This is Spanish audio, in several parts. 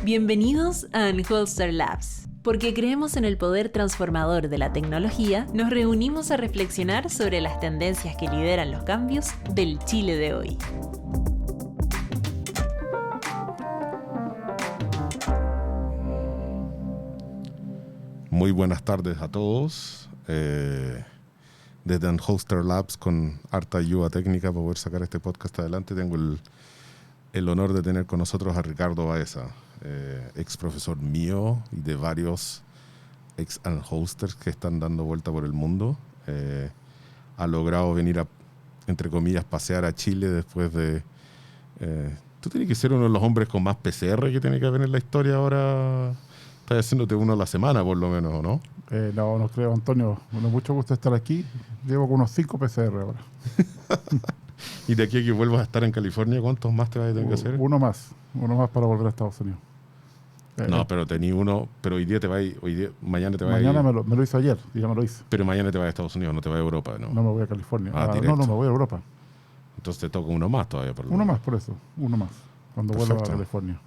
Bienvenidos a Unholster Labs. Porque creemos en el poder transformador de la tecnología, nos reunimos a reflexionar sobre las tendencias que lideran los cambios del Chile de hoy. Muy buenas tardes a todos. Desde Unholster Labs, con harta ayuda técnica para poder sacar este podcast adelante, tengo el honor de tener con nosotros a Ricardo Baeza, ex profesor mío y de varios ex Unholsters que están dando vuelta por el mundo. Ha logrado venir a, entre comillas, pasear a Chile después de... tú tienes que ser uno de los hombres con más PCR que tiene que haber en la historia ahora. Estás haciéndote uno a la semana, por lo menos, ¿o no? No creo, Antonio. Bueno, mucho gusto estar aquí. Llevo con unos 5 PCR ahora. Y de aquí a que vuelvas a estar en California, ¿cuántos más te vas a tener que hacer? Uno más para volver a Estados Unidos. No, pero tení uno, pero hoy día te vas, mañana te vas. Mañana me lo hizo ayer, ya me lo hice. Pero mañana te vas a Estados Unidos, no te vas a Europa, ¿no? No me voy a California. Directo. No me voy a Europa. Entonces te toca uno más todavía. Uno más, por eso. Uno más, cuando vuelva a California.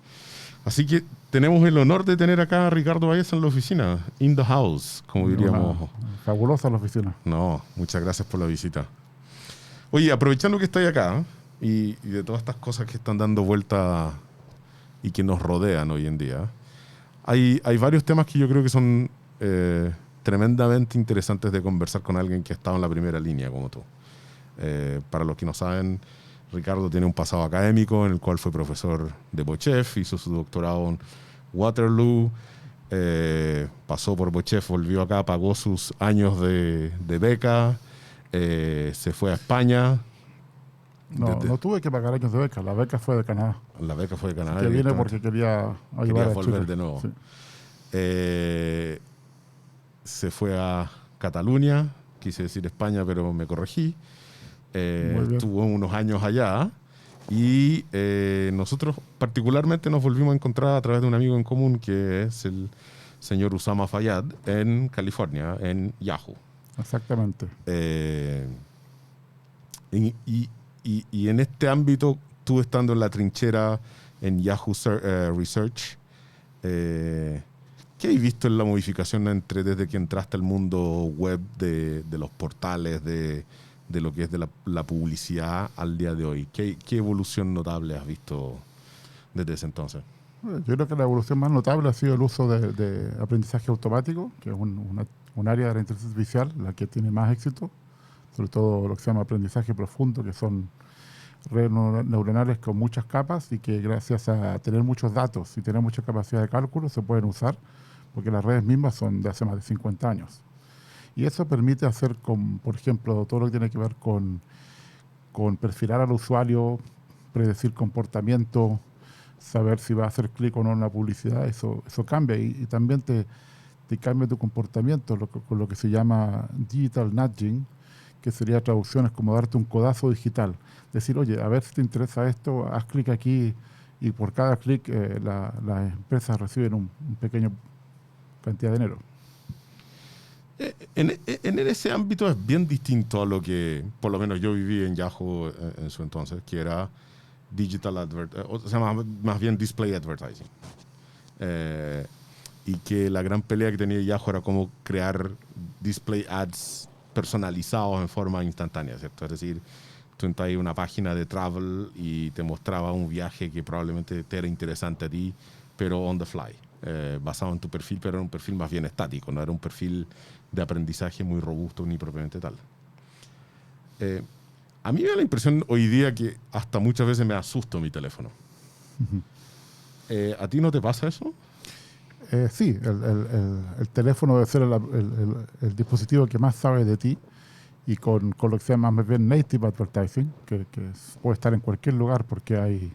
Así que tenemos el honor de tener acá a Ricardo Baeza en la oficina, in the house, como diríamos. Fabulosa la oficina. No, muchas gracias por la visita. Oye, aprovechando que estáis acá y de todas estas cosas que están dando vuelta y que nos rodean hoy en día, hay varios temas que yo creo que son tremendamente interesantes de conversar con alguien que ha estado en la primera línea como tú. Para los que no saben, Ricardo tiene un pasado académico en el cual fue profesor de Bochef, hizo su doctorado en Waterloo, pasó por Bochef, volvió acá, pagó sus años de beca, se fue a España. No tuve que pagar años de beca, la beca fue de Canadá. La beca fue de Canadá. Que viene porque quería ayudar a volver Chile. de nuevo. Sí. Se fue a Cataluña, quise decir España, pero me corregí. Estuvo unos años allá y nosotros particularmente nos volvimos a encontrar a través de un amigo en común que es el señor Usama Fayyad en California, en Yahoo. Exactamente. Y en este ámbito, tú estando en la trinchera en Yahoo Research, ¿qué has visto en la modificación desde que entraste al mundo web de los portales, de lo que es de la publicidad al día de hoy? ¿Qué evolución notable has visto desde ese entonces? Yo creo que la evolución más notable ha sido el uso de aprendizaje automático, que es un área de la inteligencia artificial la que tiene más éxito, sobre todo lo que se llama aprendizaje profundo, que son redes neuronales con muchas capas y que gracias a tener muchos datos y tener mucha capacidad de cálculo se pueden usar, porque las redes mismas son de hace más de 50 años. Y eso permite hacer, por ejemplo, todo lo que tiene que ver con perfilar al usuario, predecir comportamiento, saber si va a hacer clic o no en la publicidad. Eso cambia y también te cambia tu comportamiento con lo que se llama digital nudging, que sería traducciones como darte un codazo digital. Decir, oye, a ver si te interesa esto, haz clic aquí y por cada clic las empresas reciben un pequeño cantidad de dinero. En ese ámbito es bien distinto a lo que, por lo menos yo viví en Yahoo en su entonces, que era digital o sea, más bien display advertising. Y que la gran pelea que tenía Yahoo era cómo crear display ads personalizados en forma instantánea, ¿cierto? Es decir, tú entras en una página de travel y te mostraba un viaje que probablemente te era interesante a ti, pero on the fly, basado en tu perfil, pero era un perfil más bien estático, no era un perfil de aprendizaje muy robusto ni propiamente tal. A mí me da la impresión hoy día que hasta muchas veces me asusto mi teléfono. ¿A ti no te pasa eso? Sí, el teléfono debe ser el dispositivo que más sabe de ti y con lo que se llama más bien native advertising, que puede estar en cualquier lugar porque hay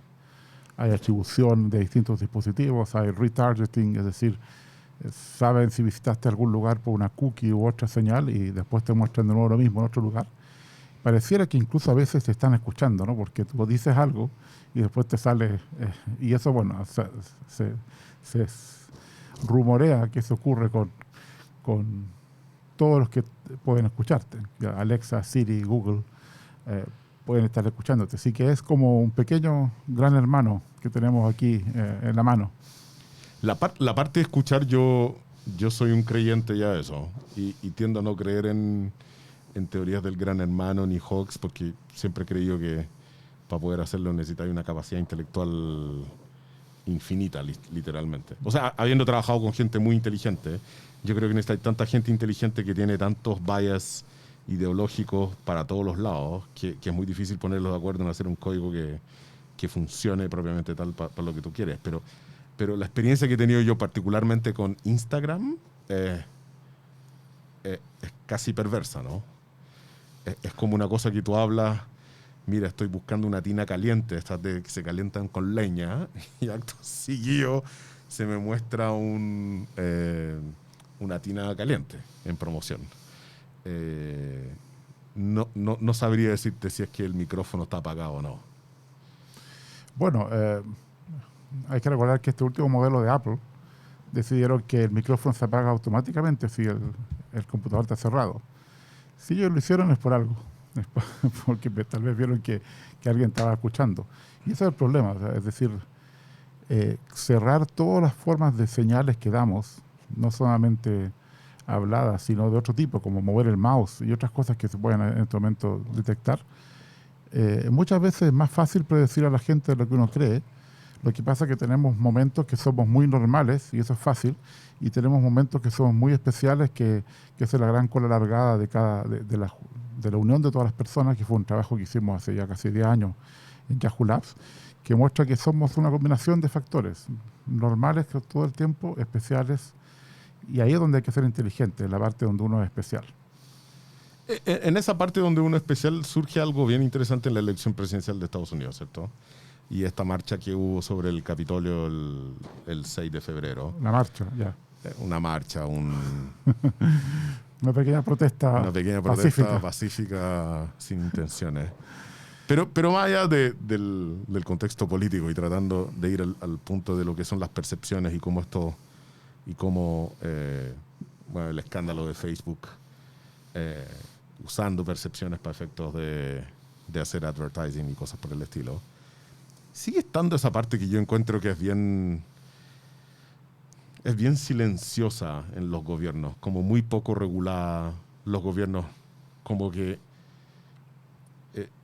atribución de distintos dispositivos, hay retargeting, es decir, saben si visitaste algún lugar por una cookie u otra señal y después te muestran de nuevo lo mismo en otro lugar. Pareciera que incluso a veces te están escuchando, ¿no? Porque tú dices algo y después te sale... y eso, bueno, se rumorea que eso ocurre con todos los que pueden escucharte. Alexa, Siri, Google pueden estar escuchándote. Así que es como un pequeño gran hermano que tenemos aquí en la mano. La parte de escuchar, yo soy un creyente ya de eso. Y tiendo a no creer en teorías del gran hermano ni Hawks, porque siempre he creído que para poder hacerlo necesitáis una capacidad intelectual infinita, literalmente. O sea, habiendo trabajado con gente muy inteligente, yo creo que necesitáis tanta gente inteligente que tiene tantos bias ideológicos para todos los lados, que es muy difícil ponerlos de acuerdo en hacer un código que funcione propiamente tal para lo que tú quieres. Pero la experiencia que he tenido yo particularmente con Instagram es casi perversa, ¿no? Es como una cosa que tú hablas, mira, estoy buscando una tina caliente, estas que se calientan con leña, y acto seguido se me muestra una tina caliente en promoción. No sabría decirte si es que el micrófono está apagado o no. Bueno, hay que recordar que este último modelo de Apple decidieron que el micrófono se apaga automáticamente si el computador está cerrado. Si ellos lo hicieron es por algo, porque tal vez vieron que alguien estaba escuchando. Y ese es el problema, o sea, es decir, cerrar todas las formas de señales que damos, no solamente habladas, sino de otro tipo, como mover el mouse y otras cosas que se pueden en este momento detectar. Muchas veces es más fácil predecir a la gente de lo que uno cree. Lo que pasa es que tenemos momentos que somos muy normales, y eso es fácil, y tenemos momentos que somos muy especiales, que es la gran cola alargada de la unión de todas las personas, que fue un trabajo que hicimos hace ya casi 10 años en Yahoo Labs, que muestra que somos una combinación de factores normales todo el tiempo, especiales, y ahí es donde hay que ser inteligente, en la parte donde uno es especial. En esa parte donde uno es especial surge algo bien interesante en la elección presidencial de Estados Unidos, ¿cierto? Y esta marcha que hubo sobre el Capitolio el 6 de febrero. La marcha, ya. Una marcha, una pequeña protesta pacífica sin intenciones. Pero más allá del contexto político y tratando de ir al punto de lo que son las percepciones y cómo el escándalo de Facebook usando percepciones para efectos de hacer advertising y cosas por el estilo. Sigue estando esa parte que yo encuentro que es bien silenciosa en los gobiernos, como muy poco regulada. Los gobiernos como que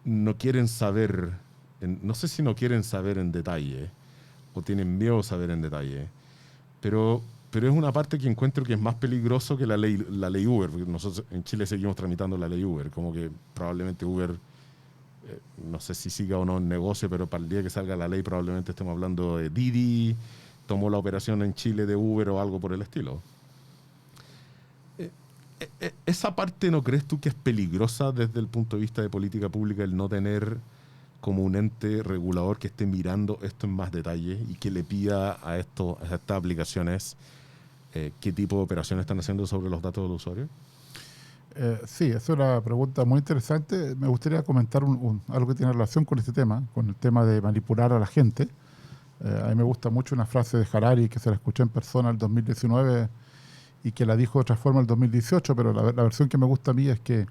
no quieren saber, no sé si no quieren saber en detalle o tienen miedo a saber en detalle, pero es una parte que encuentro que es más peligroso que la ley Uber, porque nosotros en Chile seguimos tramitando la ley Uber, como que probablemente Uber, no sé si siga o no en negocio, pero para el día que salga la ley probablemente estemos hablando de Didi, tomó la operación en Chile de Uber o algo por el estilo. ¿Esa parte no crees tú que es peligrosa desde el punto de vista de política pública, el no tener como un ente regulador que esté mirando esto en más detalle y que le pida a estas aplicaciones qué tipo de operaciones están haciendo sobre los datos del usuario? Sí, esa es una pregunta muy interesante. Me gustaría comentar algo que tiene relación con este tema, con el tema de manipular a la gente. A mí me gusta mucho una frase de Harari que se la escuché en persona el 2019 y que la dijo de otra forma el 2018, pero la versión que me gusta a mí es que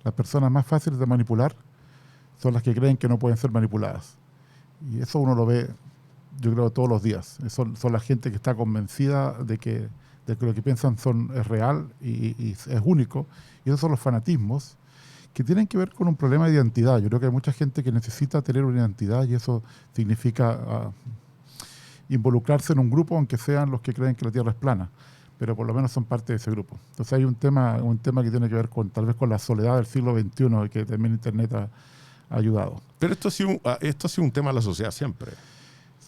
las personas más fáciles de manipular son las que creen que no pueden ser manipuladas. Y eso uno lo ve, yo creo, todos los días. Son la gente que está convencida de que lo que piensan es real y es único. Y esos son los fanatismos que tienen que ver con un problema de identidad. Yo creo que hay mucha gente que necesita tener una identidad y eso significa involucrarse en un grupo, aunque sean los que creen que la Tierra es plana, pero por lo menos son parte de ese grupo. Entonces hay un tema que tiene que ver tal vez con la soledad del siglo XXI y que también Internet ha ayudado. Pero esto ha sido un tema de la sociedad siempre.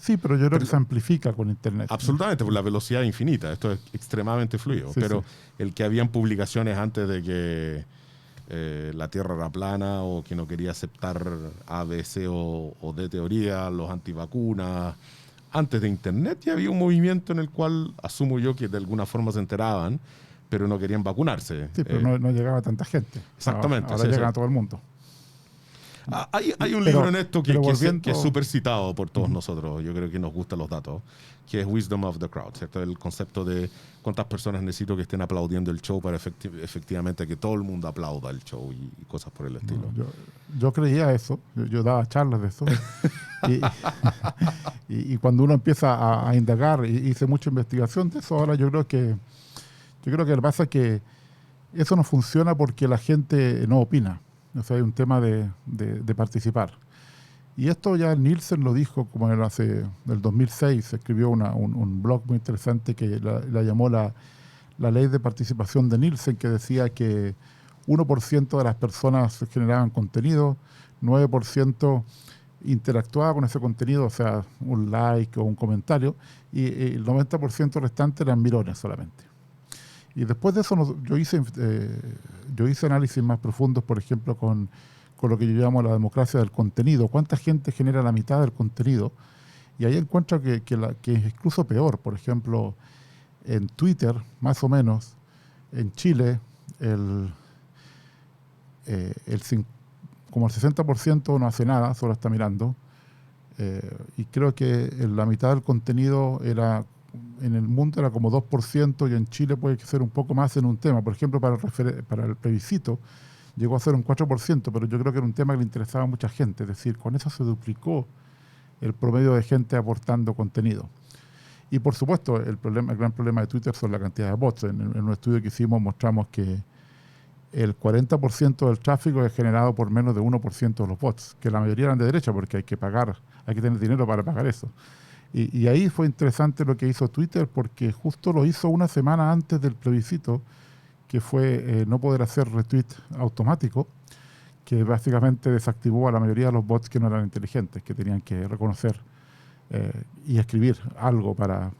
Sí, pero yo creo que se amplifica con Internet. Absolutamente, por la velocidad infinita. Esto es extremadamente fluido. Sí, pero sí. El que habían publicaciones antes de que la Tierra era plana o que no quería aceptar A, B, C o D teoría, los antivacunas. Antes de Internet ya había un movimiento en el cual asumo yo que de alguna forma se enteraban, pero no querían vacunarse. Sí, pero no llegaba a tanta gente. Exactamente. Ahora llega a todo el mundo. Hay un libro en esto que es súper citado por todos nosotros, yo creo que nos gustan los datos, que es Wisdom of the Crowd, ¿cierto? El concepto de cuántas personas necesito que estén aplaudiendo el show para efectivamente que todo el mundo aplauda el show y cosas por el estilo. Yo creía eso, yo daba charlas de eso, Y, y cuando uno empieza a indagar, y hice mucha investigación de eso, ahora yo creo que lo que pasa es que eso no funciona porque la gente no opina. O sea, hay un tema de participar. Y esto ya Nielsen lo dijo como en el 2006, escribió un blog muy interesante que la llamó la ley de participación de Nielsen, que decía que 1% de las personas generaban contenido, 9% interactuaba con ese contenido, o sea, un like o un comentario, y el 90% restante eran mirones solamente. Y después de eso yo hice análisis más profundos, por ejemplo, con lo que yo llamo la democracia del contenido. ¿Cuánta gente genera la mitad del contenido? Y ahí encuentro que es incluso peor. Por ejemplo, en Twitter, más o menos, en Chile, como el 60% no hace nada, solo está mirando. Y creo que la mitad del contenido en el mundo era como 2%, y en Chile puede ser un poco más en un tema. Por ejemplo, para el plebiscito llegó a ser un 4%, pero yo creo que era un tema que le interesaba a mucha gente. Es decir, con eso se duplicó el promedio de gente aportando contenido. Y por supuesto, el gran problema de Twitter son la cantidad de bots. En un estudio que hicimos mostramos que el 40% del tráfico es generado por menos de 1% de los bots, que la mayoría eran de derecha porque hay que tener dinero para pagar eso. Y ahí fue interesante lo que hizo Twitter, porque justo lo hizo una semana antes del plebiscito, que fue no poder hacer retweet automático, que básicamente desactivó a la mayoría de los bots que no eran inteligentes, que tenían que reconocer y escribir algo para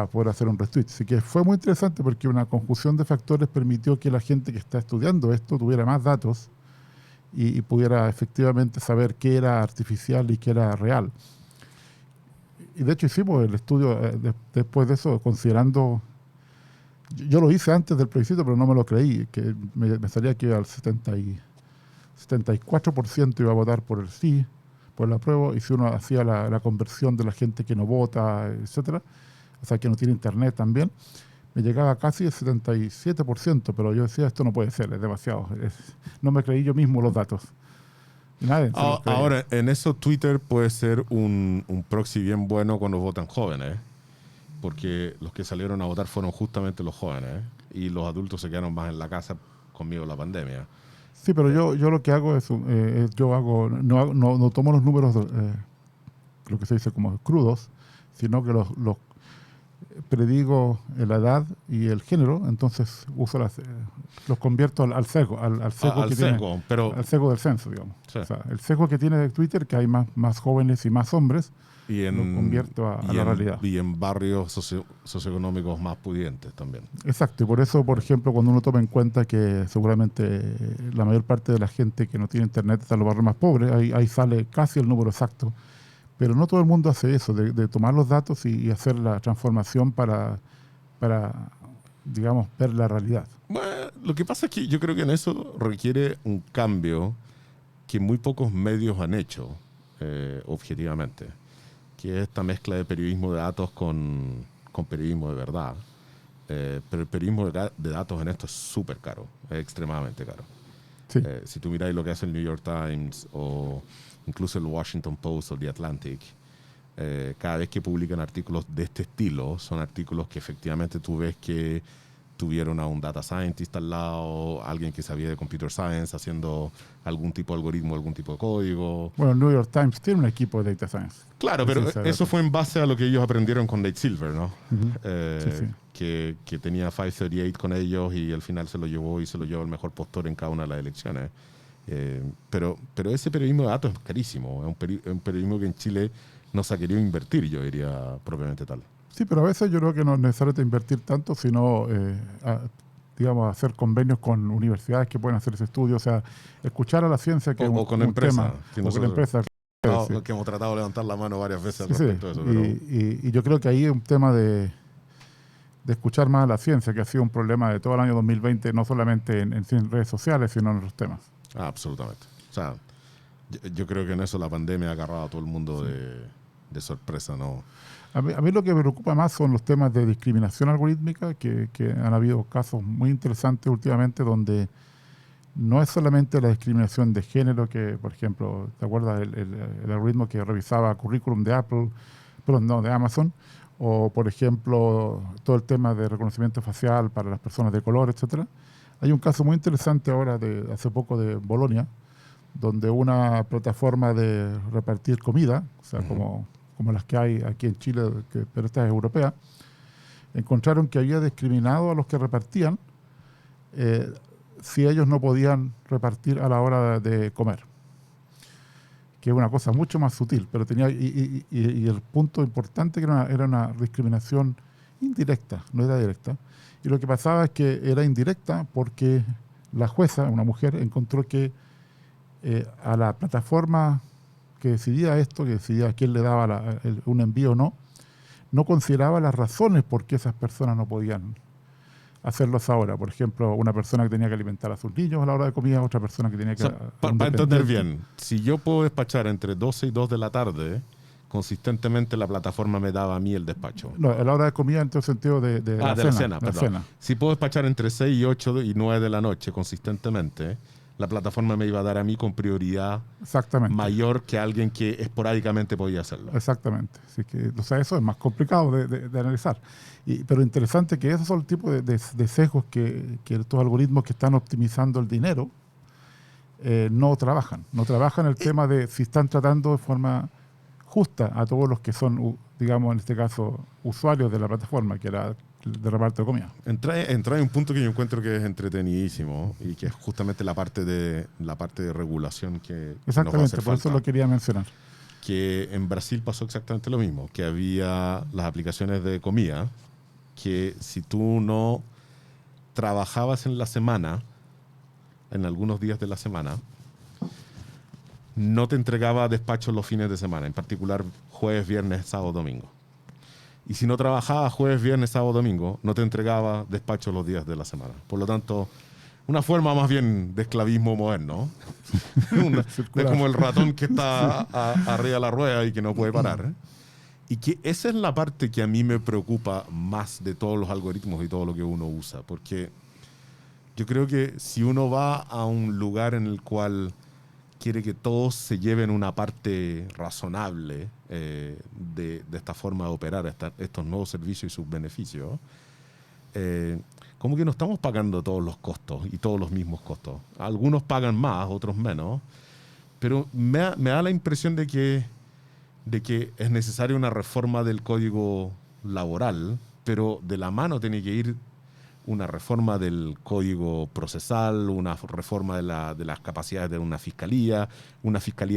poder hacer un retweet. Así que fue muy interesante porque una conjunción de factores permitió que la gente que está estudiando esto tuviera más datos y pudiera efectivamente saber qué era artificial y qué era real. Y de hecho hicimos el estudio después de eso, considerando... Yo lo hice antes del plebiscito, pero no me lo creí, que me salía que al 74% iba a votar por el sí, por el apruebo, y si uno hacía la conversión de la gente que no vota, etcétera, o sea, que no tiene internet también, me llegaba casi el 77%, pero yo decía, esto no puede ser, es demasiado. No me creí yo mismo los datos. Y nadie se los creía. Ahora, en eso Twitter puede ser un proxy bien bueno cuando votan jóvenes, porque los que salieron a votar fueron justamente los jóvenes, y los adultos se quedaron más en la casa conmigo en la pandemia. Sí, pero yo lo que hago es, no tomo los números, lo que se dice como crudos, sino que los predigo la edad y el género, entonces los convierto al sesgo, al sesgo al sesgo del censo, digamos. Sí. O sea, el sesgo que tiene Twitter, que hay más jóvenes y más hombres, lo convierto a la realidad. Y en barrios socioeconómicos más pudientes también. Exacto, y por eso, por ejemplo, cuando uno toma en cuenta que seguramente la mayor parte de la gente que no tiene internet está en los barrios más pobres, ahí sale casi el número exacto. Pero no todo el mundo hace eso, de tomar los datos y hacer la transformación para, digamos, ver la realidad. Bueno, lo que pasa es que yo creo que en eso requiere un cambio que muy pocos medios han hecho, objetivamente, que es esta mezcla de periodismo de datos con periodismo de verdad. Pero el periodismo de datos en esto es súper caro, es extremadamente caro. Sí. Si tú miráis lo que hace el New York Times o incluso el Washington Post o The Atlantic, cada vez que publican artículos de este estilo, son artículos que efectivamente tú ves que tuvieron a un data scientist al lado, alguien que sabía de computer science haciendo algún tipo de algoritmo, algún tipo de código. Bueno, el New York Times tiene un equipo de data science. Claro, pero eso fue en base a lo que ellos aprendieron con Nate Silver, ¿no? Sí. Que tenía 538 con ellos y al final se lo llevó el mejor postor en cada una de las elecciones. Pero ese periodismo de datos es carísimo. Es un periodismo que en Chile no se ha querido invertir, yo diría, propiamente tal. Sí, pero a veces yo creo que no es necesario invertir tanto, sino, digamos, hacer convenios con universidades que pueden hacer ese estudio. O sea, escuchar a la ciencia, que es un empresas. tema. O con empresas. Que hemos tratado de levantar la mano varias veces al respecto de eso. Pero... Y yo creo que ahí es un tema de escuchar más a la ciencia, que ha sido un problema de todo el año 2020, no solamente en redes sociales, sino en otros temas. Absolutamente. O sea, yo creo que en eso la pandemia ha agarrado a todo el mundo de sorpresa, ¿no? A mí lo que me preocupa más son los temas de discriminación algorítmica, que han habido casos muy interesantes últimamente donde no es solamente la discriminación de género que, por ejemplo, ¿te acuerdas el algoritmo que revisaba currículum de Apple, perdón, no, de Amazon? O, por ejemplo, todo el tema de reconocimiento facial para las personas de color, etcétera. Hay un caso muy interesante ahora, de hace poco, de Bolonia, donde una plataforma de repartir comida, o sea, como las que hay aquí en Chile, pero esta es europea, encontraron que había discriminado a los que repartían si ellos no podían repartir a la hora de comer, que es una cosa mucho más sutil, pero tenía y el punto importante que era una discriminación indirecta, no era directa. Y lo que pasaba es que era indirecta porque la jueza, una mujer, encontró que a la plataforma que decidía esto, que decidía a quién le daba un envío o no, no consideraba las razones por qué esas personas no podían hacerlo esa hora. Por ejemplo, una persona que tenía que alimentar a sus niños a la hora de comida, otra persona que tenía que... Para entender bien, si yo puedo despachar entre 12 y 2 de la tarde, consistentemente la plataforma me daba a mí el despacho. No, a la hora de comida en todo sentido de la cena. Si puedo despachar entre 6 y 8 y 9 de la noche consistentemente, la plataforma me iba a dar a mí con prioridad mayor que alguien que esporádicamente podía hacerlo. Exactamente. Así que, o sea, eso es más complicado de analizar. Pero interesante que esos son el tipo de sesgos que estos algoritmos que están optimizando el dinero no trabajan. No trabajan el tema de si están tratando de forma justa a todos los que son, digamos, en este caso, usuarios de la plataforma, que era de reparto de comida. Entra en un punto que yo encuentro que es entretenidísimo y que es justamente la parte de regulación que exactamente, nos hace por falta. eso lo quería mencionar. Que en Brasil pasó exactamente lo mismo, que había las aplicaciones de comida que si tú no trabajabas en la semana, en algunos días de la semana, no te entregaba despachos los fines de semana, en particular jueves, viernes, sábado, domingo. Y si no trabajabas jueves, viernes, sábado, domingo, no te entregaba despachos los días de la semana. Por lo tanto, una forma más bien de esclavismo moderno. Es como el ratón que está arriba de la rueda y que no puede parar. Y que esa es la parte que a mí me preocupa más de todos los algoritmos y todo lo que uno usa. Porque yo creo que si uno va a un lugar en el cual quiere que todos se lleven una parte razonable de esta forma de operar estos nuevos servicios y sus beneficios, como que no estamos pagando todos los costos y todos los mismos costos. Algunos pagan más, otros menos, pero me da la impresión de que es necesaria una reforma del código laboral, pero de la mano tiene que ir una reforma del código procesal, una reforma de las capacidades de una fiscalía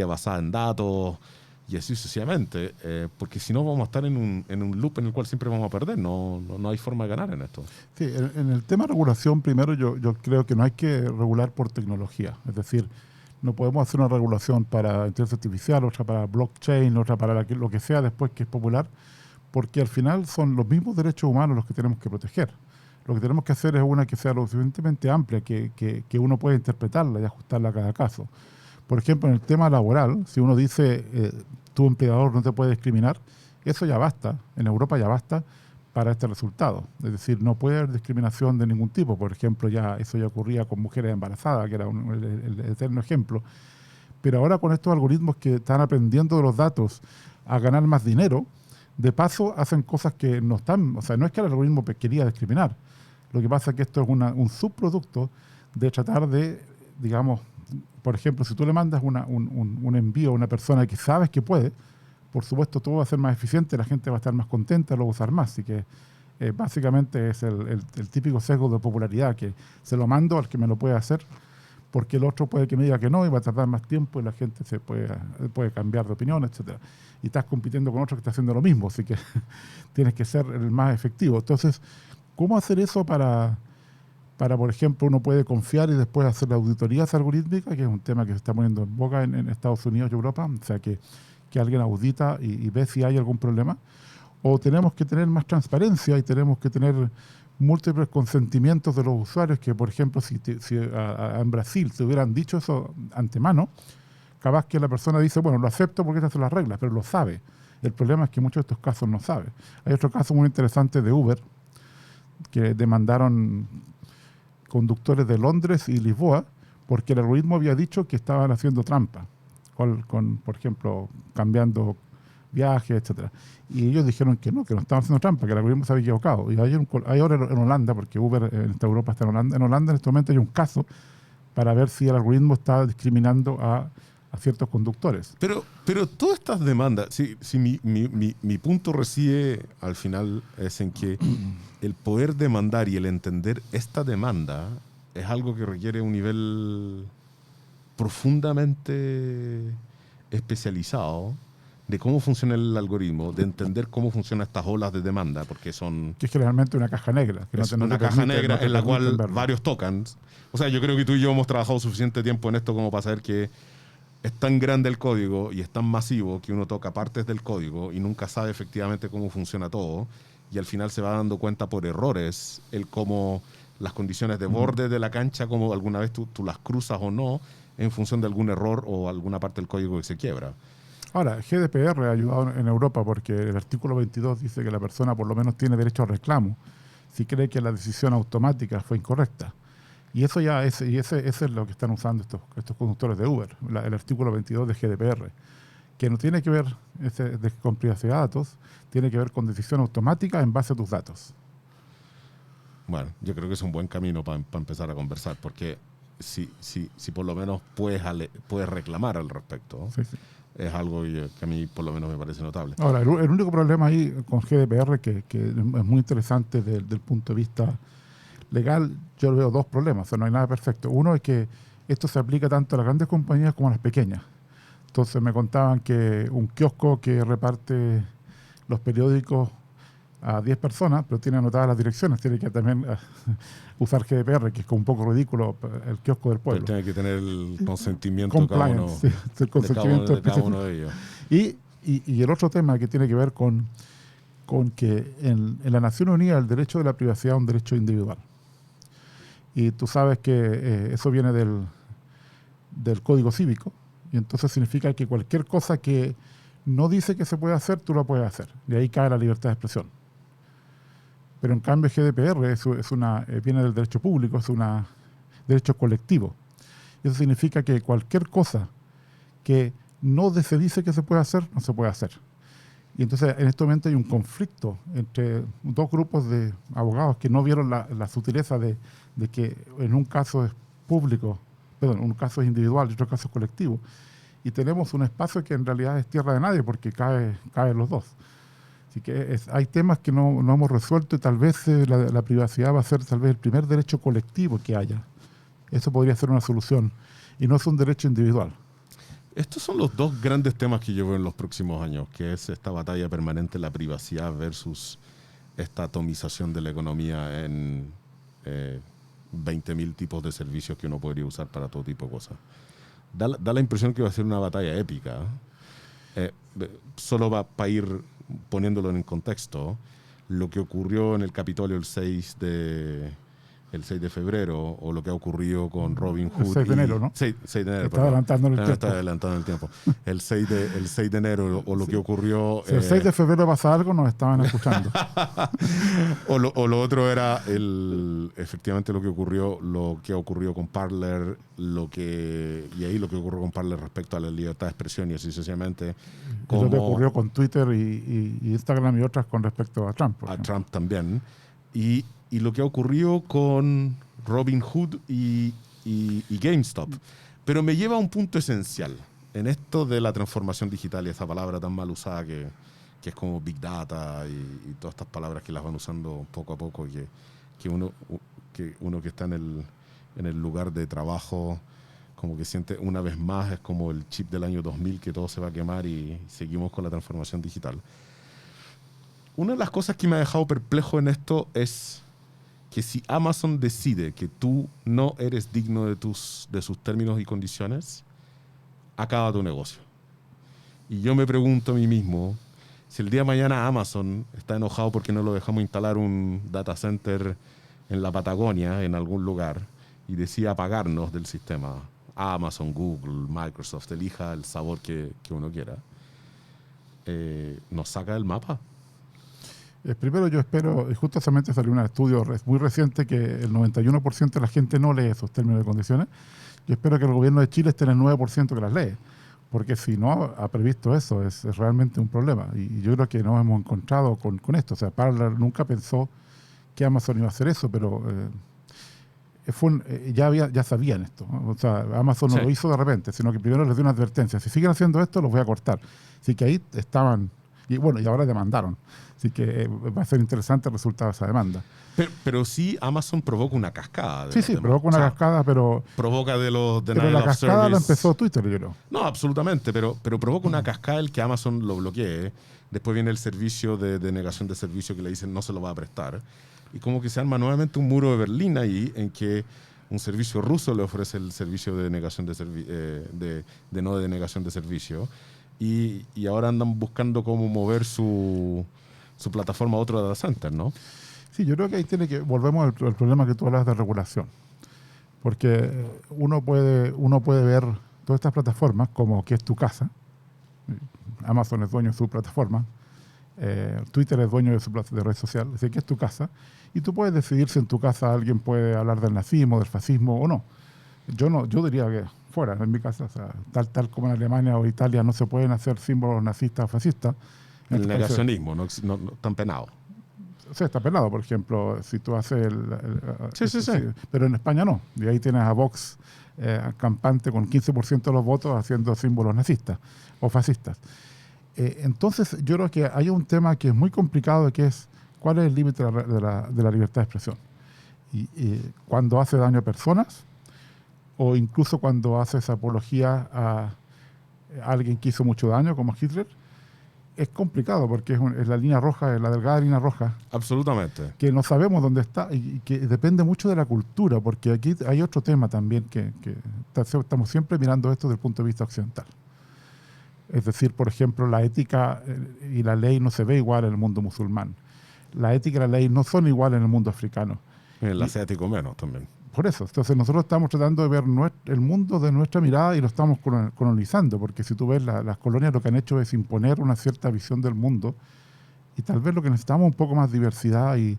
basada en datos y así sucesivamente, porque si no vamos a estar en un loop en el cual siempre vamos a perder, no hay forma de ganar en esto. Sí, en el tema de regulación, primero yo creo que no hay que regular por tecnología, es decir, no podemos hacer una regulación para inteligencia artificial, otra para blockchain, otra para lo que sea después que es popular, porque al final son los mismos derechos humanos los que tenemos que proteger. Lo que tenemos que hacer es una que sea lo suficientemente amplia, que uno pueda interpretarla y ajustarla a cada caso. Por ejemplo, en el tema laboral, si uno dice tu empleador no te puede discriminar, eso ya basta, en Europa ya basta para este resultado. Es decir, no puede haber discriminación de ningún tipo. Por ejemplo, eso ya ocurría con mujeres embarazadas, que era el eterno ejemplo. Pero ahora con estos algoritmos que están aprendiendo de los datos a ganar más dinero, de paso hacen cosas que no están... O sea, no es que el algoritmo quería discriminar. Lo que pasa es que esto es un subproducto de tratar de, digamos, por ejemplo, si tú le mandas un envío a una persona que sabes que puede, por supuesto todo va a ser más eficiente, la gente va a estar más contenta, lo va a usar más. Así que básicamente es el típico sesgo de popularidad, que se lo mando al que me lo puede hacer, porque el otro puede que me diga que no y va a tardar más tiempo y la gente se puede cambiar de opinión, etc. Y estás compitiendo con otro que está haciendo lo mismo, así que tienes que ser el más efectivo. Entonces, ¿cómo hacer eso para, por ejemplo, uno puede confiar y después hacer la auditoría algorítmica, que es un tema que se está poniendo en boga en Estados Unidos y Europa? O sea, que alguien audita y ve si hay algún problema. O tenemos que tener más transparencia y tenemos que tener múltiples consentimientos de los usuarios, que, por ejemplo, si en Brasil te hubieran dicho eso antemano, capaz que la persona dice, bueno, lo acepto porque estas son las reglas, pero lo sabe. El problema es que muchos de estos casos no sabe. Hay otro caso muy interesante de Uber, que demandaron conductores de Londres y Lisboa porque el algoritmo había dicho que estaban haciendo trampa, por ejemplo, cambiando viajes, etcétera. Y ellos dijeron que no estaban haciendo trampa, que el algoritmo se había equivocado. Y hay ahora en Holanda, porque Uber en esta Europa está en Holanda en este momento hay un caso para ver si el algoritmo está discriminando a ciertos conductores. Pero todas estas demandas, si mi punto reside al final es en que el poder demandar y el entender esta demanda es algo que requiere un nivel profundamente especializado de cómo funciona el algoritmo, de entender cómo funcionan estas olas de demanda, porque son... Que es generalmente una caja negra. Que es una caja negra en la cual varios tocan. O sea, yo creo que tú y yo hemos trabajado suficiente tiempo en esto como para saber que es tan grande el código y es tan masivo que uno toca partes del código y nunca sabe efectivamente cómo funciona todo, y al final se va dando cuenta por errores el cómo las condiciones de borde de la cancha, como alguna vez tú las cruzas o no, en función de algún error o alguna parte del código que se quiebra. Ahora, GDPR ha ayudado en Europa porque el artículo 22 dice que la persona por lo menos tiene derecho a reclamo si cree que la decisión automática fue incorrecta. Y eso ya ese es lo que están usando estos conductores de Uber, el artículo 22 de GDPR, que no tiene que ver con privacidad de datos, tiene que ver con decisión automática en base a tus datos. Bueno, yo creo que es un buen camino para empezar a conversar, porque si por lo menos puedes reclamar al respecto, sí. Es algo que a mí por lo menos me parece notable. Ahora, el único problema ahí con GDPR que es muy interesante desde el punto de vista legal, yo veo dos problemas, o sea, no hay nada perfecto. Uno es que esto se aplica tanto a las grandes compañías como a las pequeñas. Entonces me contaban que un kiosco que reparte los periódicos a 10 personas, pero tiene anotadas las direcciones, tiene que también usar GDPR, que es como un poco ridículo el kiosco del pueblo. Pero tiene que tener el consentimiento de cada uno, sí, el consentimiento de cada uno de ellos. Y el otro tema que tiene que ver con que en la Nación Unida el derecho de la privacidad es un derecho individual. Y tú sabes que eso viene del Código Cívico, y entonces significa que cualquier cosa que no dice que se puede hacer, tú la puedes hacer. Y ahí cae la libertad de expresión. Pero en cambio GDPR viene del derecho público, es un derecho colectivo. Eso significa que cualquier cosa que no se dice que se puede hacer, no se puede hacer. Y entonces en este momento hay un conflicto entre dos grupos de abogados que no vieron la sutileza de que en un caso es público, un caso es individual y otro caso es colectivo. Y tenemos un espacio que en realidad es tierra de nadie porque caen los dos. Así que hay temas que no hemos resuelto y tal vez la privacidad va a ser tal vez el primer derecho colectivo que haya. Eso podría ser una solución y no es un derecho individual. Estos son los dos grandes temas que yo veo en los próximos años, que es esta batalla permanente, la privacidad versus esta atomización de la economía en 20.000 tipos de servicios que uno podría usar para todo tipo de cosas. Da la impresión que va a ser una batalla épica. Solo para ir poniéndolo en contexto, lo que ocurrió en el Capitolio el 6 de febrero, o lo que ha ocurrido con Robinhood. El 6 de enero, ¿no? 6 de enero, Está adelantando el tiempo. Está adelantando el tiempo. El 6 de enero, o lo que ocurrió... Si el 6 de febrero pasa algo, nos estaban escuchando. o lo otro era efectivamente lo que ocurrió con Parler, lo que ocurrió con Parler respecto a la libertad de expresión y así sucesivamente. Lo que ocurrió con Twitter y Instagram y otras con respecto a Trump. A Trump también. Y lo que ha ocurrido con Robinhood y GameStop. Pero me lleva a un punto esencial en esto de la transformación digital y esa palabra tan mal usada que es como Big Data y todas estas palabras que las van usando poco a poco y que uno que está en el lugar de trabajo como que siente una vez más, es como el chip del año 2000 que todo se va a quemar y seguimos con la transformación digital. Una de las cosas que me ha dejado perplejo en esto es que si Amazon decide que tú no eres digno de sus términos y condiciones, acaba tu negocio. Y yo me pregunto a mí mismo, si el día de mañana Amazon está enojado porque no lo dejamos instalar un data center en la Patagonia, en algún lugar, y decide apagarnos del sistema, Amazon, Google, Microsoft, elija el sabor que uno quiera, nos saca del mapa. Primero yo espero, y justamente salió un estudio muy reciente que el 91% de la gente no lee esos términos y condiciones. Yo espero que el gobierno de Chile esté en el 9% que las lee, porque si no ha previsto eso, es realmente un problema. Y yo creo que nos hemos encontrado con esto. O sea, Parler nunca pensó que Amazon iba a hacer eso, pero ya sabían esto, ¿no? O sea, Amazon no lo hizo de repente, sino que primero les dio una advertencia. Si siguen haciendo esto, los voy a cortar. Así que ahí estaban, y bueno, y ahora demandaron. Así que va a ser interesante el resultado de esa demanda. Pero sí, Amazon provoca una cascada. Sí, provoca una cascada, pero... Provoca de los Pero la cascada la empezó Twitter, yo creo. No, absolutamente, pero provoca una cascada el que Amazon lo bloquee. Después viene el servicio de negación de servicio que le dicen no se lo va a prestar. Y como que se arma nuevamente un muro de Berlín ahí en que un servicio ruso le ofrece el servicio de negación de no denegación de servicio. Y ahora andan buscando cómo mover su plataforma a otro data center, ¿no? Sí, yo creo que ahí volvemos al problema que tú hablas de regulación. Porque uno puede ver todas estas plataformas como que es tu casa. Amazon es dueño de su plataforma. Twitter es dueño de red social. Así que es tu casa. Y tú puedes decidir si en tu casa alguien puede hablar del nazismo, del fascismo o no. Yo diría que fuera, en mi casa. O sea, tal como en Alemania o Italia no se pueden hacer símbolos nazistas o fascistas. El negacionismo no tan penado. O sea, está penado, por ejemplo, si tú haces Sí. Pero en España no. Y ahí tienes a Vox campante con 15% de los votos haciendo símbolos nazistas o fascistas. Entonces, yo creo que hay un tema que es muy complicado, que es cuál es el límite de la libertad de expresión. Y cuando hace daño a personas o incluso cuando haces apología a alguien que hizo mucho daño, como Hitler, es complicado porque es la línea roja, es la delgada línea roja. Absolutamente. Que no sabemos dónde está y que depende mucho de la cultura, porque aquí hay otro tema también que estamos siempre mirando esto desde el punto de vista occidental. Es decir, por ejemplo, la ética y la ley no se ve igual en el mundo musulmán. La ética y la ley no son iguales en el mundo africano. En el asiático menos también. Por eso, entonces nosotros estamos tratando de ver el mundo de nuestra mirada y lo estamos colonizando, porque si tú ves las colonias lo que han hecho es imponer una cierta visión del mundo y tal vez lo que necesitamos es un poco más diversidad y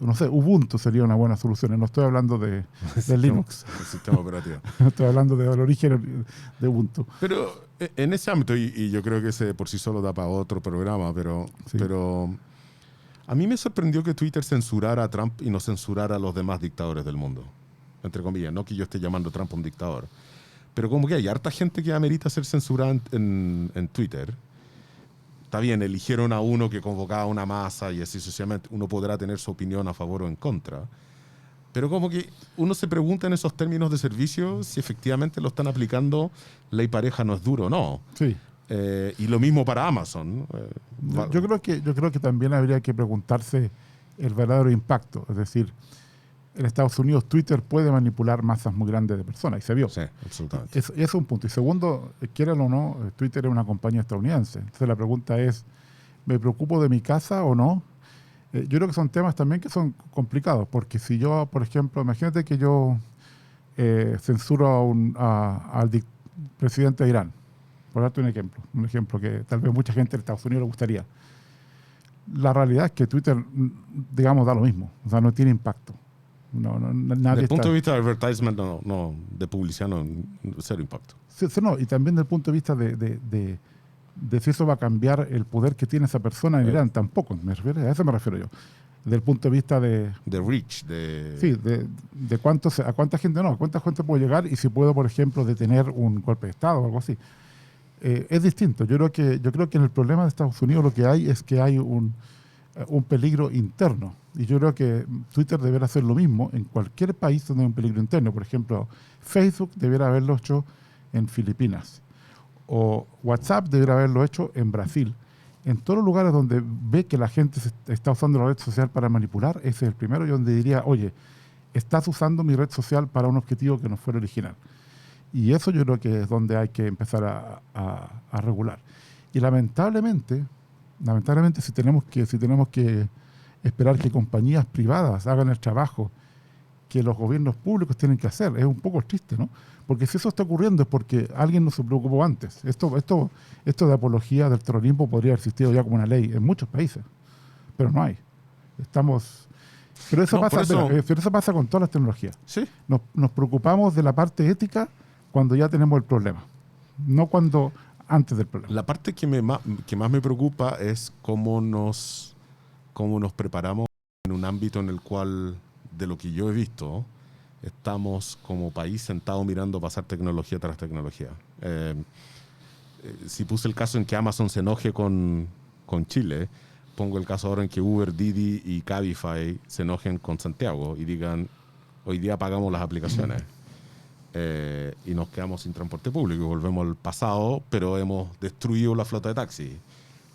no sé, Ubuntu sería una buena solución. No estoy hablando de Linux. El sistema operativo. Estoy hablando del origen de Ubuntu. Pero en ese ámbito, y yo creo que ese por sí solo da para otro programa, pero a mí me sorprendió que Twitter censurara a Trump y no censurara a los demás dictadores del mundo. Entre comillas, no que yo esté llamando a Trump un dictador. Pero como que hay harta gente que amerita ser censurada en Twitter. Está bien, eligieron a uno que convocaba a una masa y así sucesivamente. Uno podrá tener su opinión a favor o en contra. Pero como que uno se pregunta en esos términos de servicio si efectivamente lo están aplicando ley pareja no es duro o no. Sí. Y lo mismo para Amazon. Yo creo que también habría que preguntarse el verdadero impacto. Es decir, en Estados Unidos Twitter puede manipular masas muy grandes de personas y se vio. Sí, absolutamente. Eso es un punto. Y segundo, quieran o no, Twitter es una compañía estadounidense. Entonces la pregunta es, ¿me preocupo de mi casa o no? Yo creo que son temas también que son complicados, porque si yo, por ejemplo, imagínate que yo censuro al presidente de Irán, por darte un ejemplo que tal vez mucha gente en Estados Unidos le gustaría. La realidad es que Twitter, digamos, da lo mismo, o sea, no tiene impacto. Nadie desde el punto de vista de advertisement, de publicidad, cero impacto. Sí, no, y también desde el punto de vista de si eso va a cambiar el poder que tiene esa persona en Irán, tampoco, a eso me refiero yo. Desde el punto de vista de reach, sí, de a cuánta gente puedo llegar y si puedo, por ejemplo, detener un golpe de Estado o algo así. Es distinto. Yo creo que en el problema de Estados Unidos lo que hay es que hay un peligro interno. Y yo creo que Twitter debería hacer lo mismo en cualquier país donde hay un peligro interno. Por ejemplo, Facebook debería haberlo hecho en Filipinas. O WhatsApp debería haberlo hecho en Brasil. En todos los lugares donde ve que la gente está usando la red social para manipular, ese es el primero y donde diría, oye, estás usando mi red social para un objetivo que no fue el original. Y eso yo creo que es donde hay que empezar a regular. Y lamentablemente si tenemos que esperar que compañías privadas hagan el trabajo que los gobiernos públicos tienen que hacer, es un poco triste, ¿no? Porque si eso está ocurriendo es porque alguien no se preocupó antes. Esto de apología del terrorismo podría haber existido ya como una ley en muchos países, pero no hay. Pero eso, No, por pasa, eso- pero eso pasa con todas las tecnologías. Sí. Nos preocupamos de la parte ética cuando ya tenemos el problema, no cuando antes del problema. La parte que más me preocupa es cómo nos preparamos en un ámbito en el cual, de lo que yo he visto, estamos como país sentados mirando pasar tecnología tras tecnología. Si puse el caso en que Amazon se enoje con Chile, pongo el caso ahora en que Uber, Didi y Cabify se enojen con Santiago y digan, hoy día pagamos las aplicaciones. Y nos quedamos sin transporte público y volvemos al pasado, pero hemos destruido la flota de taxis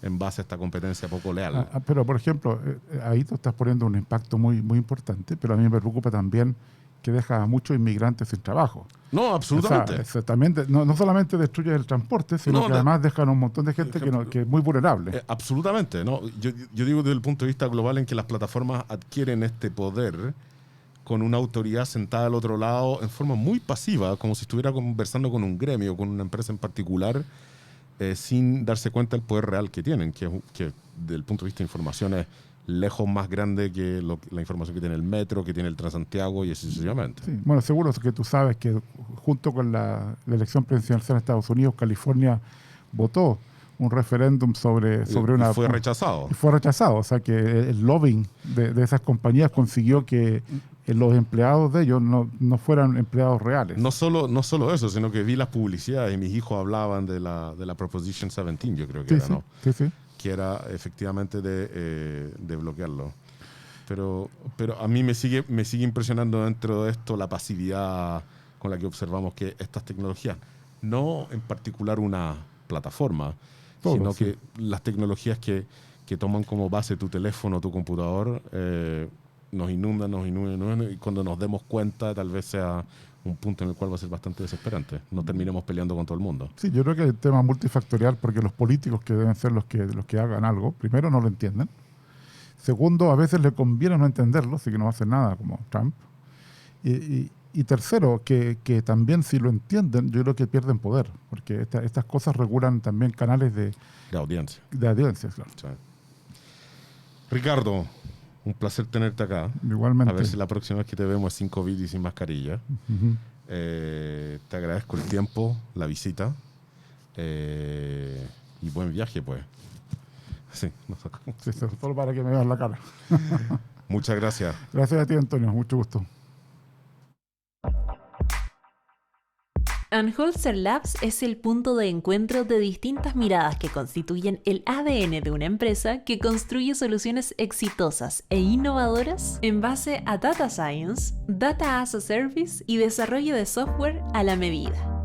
en base a esta competencia poco leal. Pero, por ejemplo, ahí tú estás poniendo un impacto muy, muy importante, pero a mí me preocupa también que deja a muchos inmigrantes sin trabajo. No, absolutamente. O sea, también no solamente destruye el transporte, sino No, que además dejan un montón de gente que es muy vulnerable. Absolutamente. ¿No? Yo digo desde el punto de vista global en que las plataformas adquieren este poder con una autoridad sentada al otro lado en forma muy pasiva, como si estuviera conversando con un gremio, con una empresa en particular, sin darse cuenta del poder real que tienen, que desde el punto de vista de información es lejos más grande que la información que tiene el metro, que tiene el Transantiago y así sucesivamente. Sí. Bueno, seguro que tú sabes que junto con la elección presidencial en Estados Unidos, California votó un referéndum sobre una... Y fue rechazado. Y fue rechazado. O sea que el lobbying de esas compañías consiguió que los empleados de ellos no fueran empleados reales. No solo eso, sino que vi las publicidades y mis hijos hablaban de la Proposition 17, yo creo que era, sí, ¿no? Sí. Que era efectivamente de bloquearlo. Pero a mí me sigue impresionando dentro de esto la pasividad con la que observamos que estas tecnologías, no en particular una plataforma, sino que las tecnologías que toman como base tu teléfono, tu computador, nos inundan, y cuando nos demos cuenta tal vez sea un punto en el cual va a ser bastante desesperante. No terminemos peleando con todo el mundo. Sí, yo creo que el tema multifactorial, porque los políticos que deben ser los que hagan algo, primero no lo entienden. Segundo, a veces le conviene no entenderlo, así que no va a hacer nada como Trump. Y tercero, que también si lo entienden, yo creo que pierden poder, porque estas cosas regulan también canales de audiencia. De audiencias, claro. Sí. Ricardo, un placer tenerte acá. Igualmente. A ver si la próxima vez que te vemos es sin COVID y sin mascarilla. Uh-huh. Te agradezco el tiempo, la visita y buen viaje, pues. Sí, sí, solo para que me veas la cara. Muchas gracias. Gracias a ti, Antonio. Mucho gusto. Anholzer Labs es el punto de encuentro de distintas miradas que constituyen el ADN de una empresa que construye soluciones exitosas e innovadoras en base a Data Science, Data as a Service y desarrollo de software a la medida.